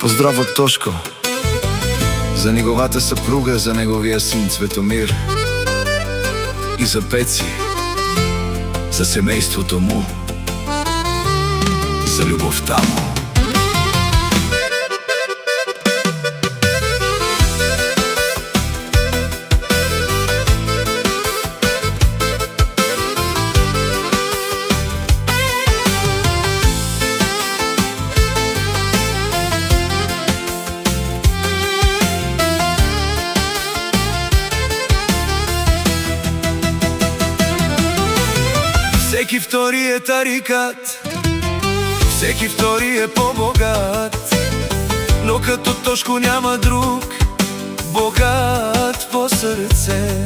Поздрав от Тошко за неговата съпруга, за неговия син Цветомир и за Пеци, за семейството му, за любовта му. Всеки втори е тарикат, всеки втори е по-богат, но като Тошко няма друг богат по сърце.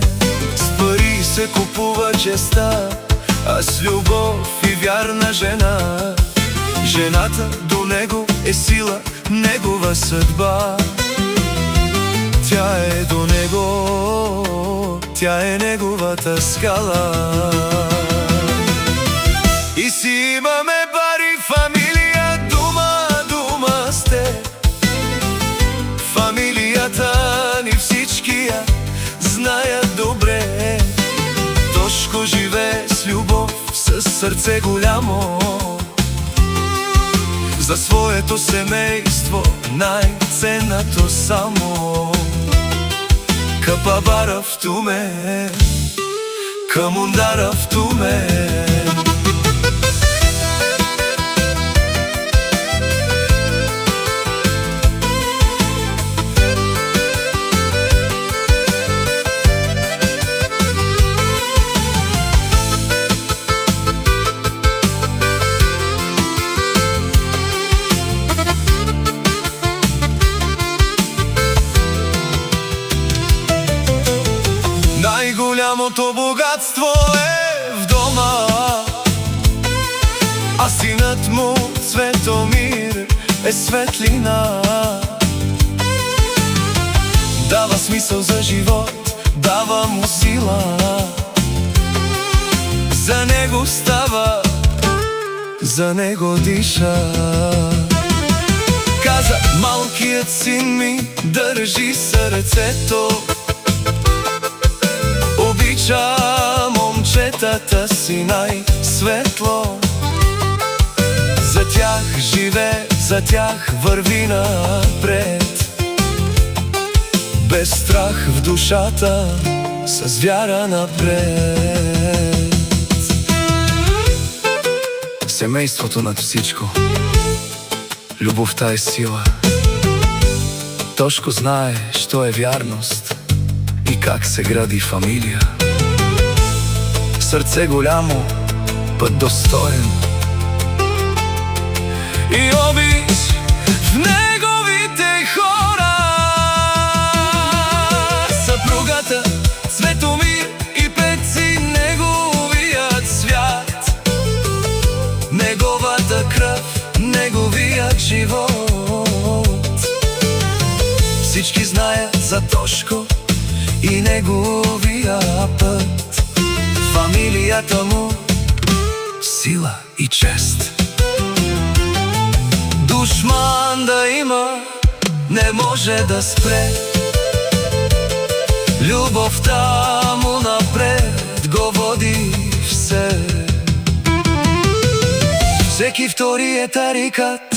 С пари се купува честа, а с любов и вярна жена. Жената до него е сила, негова съдба. Тя е до него, тя е неговата скала. И си имаме пари, фамилия, дума сте. Фамилията ни всички я знаят добре. Тошко живее с любов, с сърце голямо. За своето семейство най-ценното само. Капабара в туме, камундара в туме. Най-голямото богатство е в дома, а синът му Цветомир е светлина. Дава смисъл за живот, дава му сила. За него става, за него диша. Каза малкият син ми, държи сърцето. Обича момчетата си най-светло. За тях живее, за тях върви напред. Без страх в душата, с вяра напред. Семейството над всичко, любовта е сила. Тошко знае, що е вярност и как се гради фамилия. Сърце голямо, път достоен и обич в неговите хора. Съпругата Цветомир и Пеци, неговият свят, неговата кръв, неговият живот. Всички знаят за Тошко и неговия път. Фамилията му сила и чест. Душман да има, не може да спре. Любовта му напред го води все. Всеки втори е тарикат,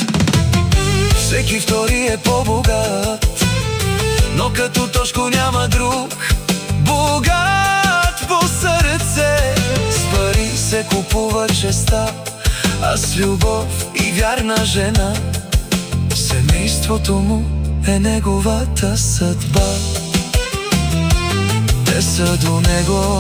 всеки втори е по-богат, но като Тошко няма друг богат по сърце. С пари се купува честа, а с любов и вярна жена. Семейството му е неговата съдба. Те са до него.